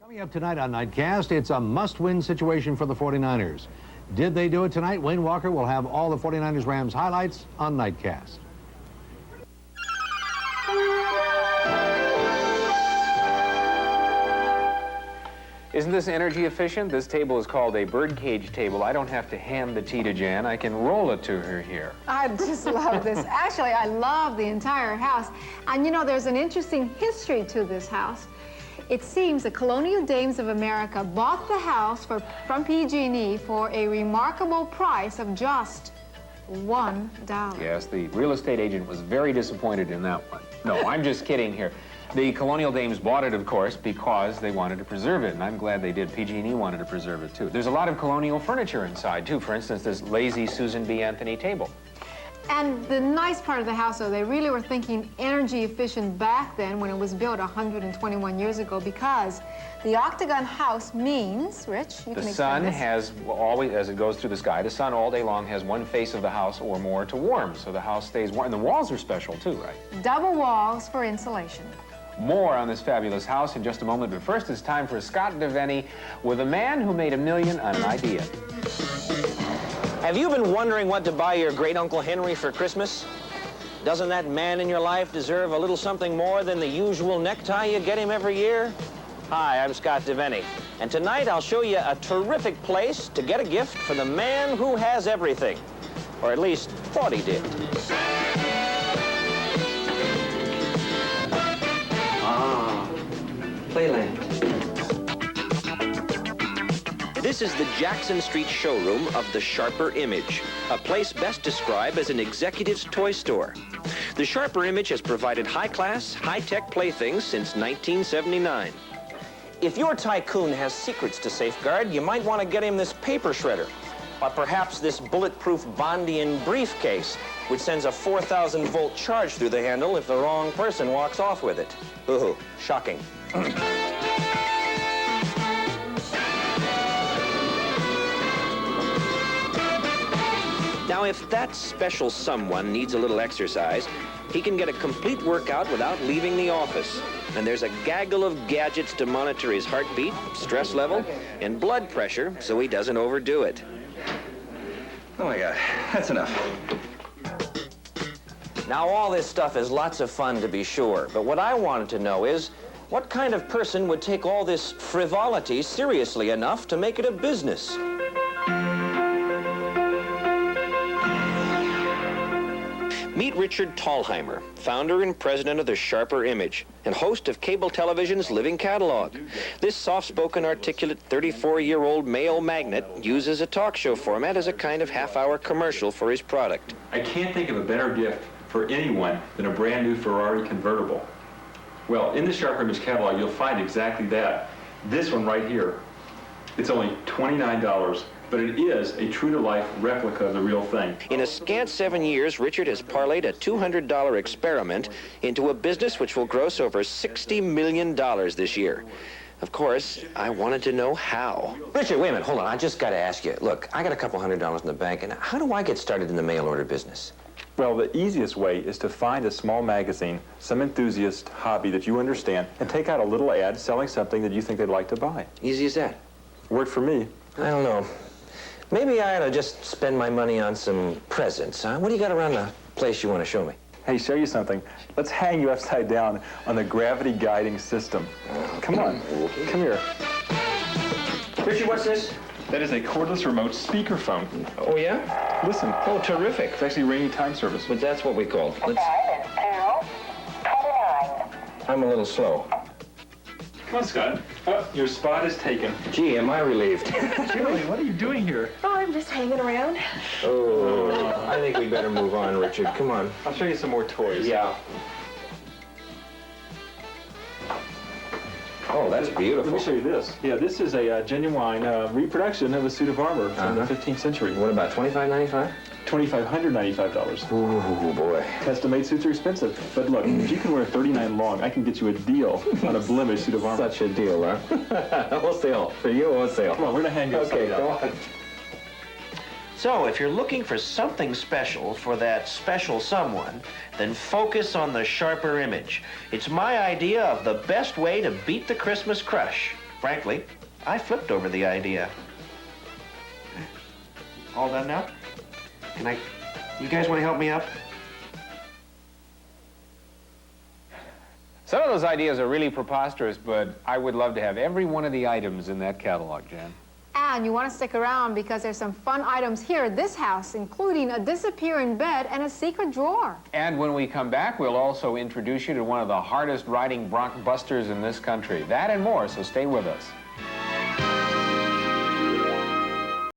Coming up tonight on Nightcast, it's a must-win situation for the 49ers. Did they do it tonight? Wayne Walker will have all the 49ers-Rams highlights on Nightcast. Isn't this energy efficient? This table is called a birdcage table. I don't have to hand the tea to Jan. I can roll it to her here. I just love this. Actually, I love the entire house. And you know, there's an interesting history to this house. It seems the colonial dames of America bought the house from PG&E for a remarkable price of just $1. Yes, the real estate agent was very disappointed in that one. No, I'm just kidding here. The colonial dames bought it, of course, because they wanted to preserve it, and I'm glad they did. PG&E wanted to preserve it, too. There's a lot of colonial furniture inside, too. For instance, this lazy Susan B. Anthony table. And the nice part of the house, though, they really were thinking energy efficient back then when it was built 121 years ago, because the octagon house means, Rich, you can explain this. The sun has always, as it goes through the sky, the sun all day long has one face of the house or more to warm, so the house stays warm. And the walls are special, too, right? Double walls for insulation. More on this fabulous house in just a moment, but first it's time for Scott DeVenny with a man who made $1 million on an idea. Have you been wondering what to buy your great Uncle Henry for Christmas? Doesn't that man in your life deserve a little something more than the usual necktie you get him every year? Hi, I'm Scott DeVenny, and tonight I'll show you a terrific place to get a gift for the man who has everything, or at least thought he did. Playland. This is the Jackson Street showroom of the Sharper Image, a place best described as an executive's toy store. The Sharper Image has provided high-class, high-tech playthings since 1979. If your tycoon has secrets to safeguard, you might want to get him this paper shredder, or perhaps this bulletproof Bondian briefcase, which sends a 4,000-volt charge through the handle if the wrong person walks off with it. Ooh, shocking. Now, if that special someone needs a little exercise, he can get a complete workout without leaving the office. And there's a gaggle of gadgets to monitor his heartbeat, stress level, and blood pressure so he doesn't overdo it. Oh my God, that's enough. Now, all this stuff is lots of fun, to be sure, but what I wanted to know is, what kind of person would take all this frivolity seriously enough to make it a business? Meet Richard Thalheimer, founder and president of the Sharper Image, and host of cable television's Living Catalog. This soft-spoken, articulate 34-year-old male magnate uses a talk show format as a kind of half-hour commercial for his product. I can't think of a better gift for anyone than a brand new Ferrari convertible. Well, in the Sharper Image catalog, you'll find exactly that. This one right here, it's only $29, but it is a true-to-life replica of the real thing. In a scant 7 years, Richard has parlayed a $200 experiment into a business which will gross over $60 million this year. Of course, I wanted to know how. Richard, wait a minute, hold on. I just got to ask you. Look, I got a couple $100 in the bank, and how do I get started in the mail order business? Well, the easiest way is to find a small magazine, some enthusiast hobby that you understand, and take out a little ad selling something that you think they'd like to buy. Easy as that. Worked for me. I don't know. Maybe I ought to just spend my money on some presents, huh? What do you got around the place you want to show me? Hey, show you something. Let's hang you upside down on the gravity guiding system. Come on, come here. Richard, what's this? That is a cordless remote speakerphone. Oh, yeah? Listen. Oh, terrific. It's actually ringing time service. But that's what we call. The time is 2:29. I'm a little slow. Come on, Scott. Oh, your spot is taken. Gee, am I relieved. Julie, what are you doing here? Oh, I'm just hanging around. Oh, I think we better move on, Richard. Come on. I'll show you some more toys. Yeah. Oh, that's beautiful. Let me show you this. Yeah, this is a genuine reproduction of a suit of armor from the 15th century. What about $25.95? $2,595. Ooh, boy. Custom-made suits are expensive. But look, if you can wear 39 long, I can get you a deal on a blemished suit of armor. Such a deal, huh? Wholesale. For you, wholesale. Come on, we're going to hang you Okay, upside go down. on. So, if you're looking for something special for that special someone, then focus on the Sharper Image. It's my idea of the best way to beat the Christmas crush. Frankly, I flipped over the idea. All done now? You guys want to help me up? Some of those ideas are really preposterous, but I would love to have every one of the items in that catalog, Jan. And you want to stick around because there's some fun items here at this house, including a disappearing bed and a secret drawer. And when we come back, we'll also introduce you to one of the hardest riding blockbusters in this country. That and more, so stay with us.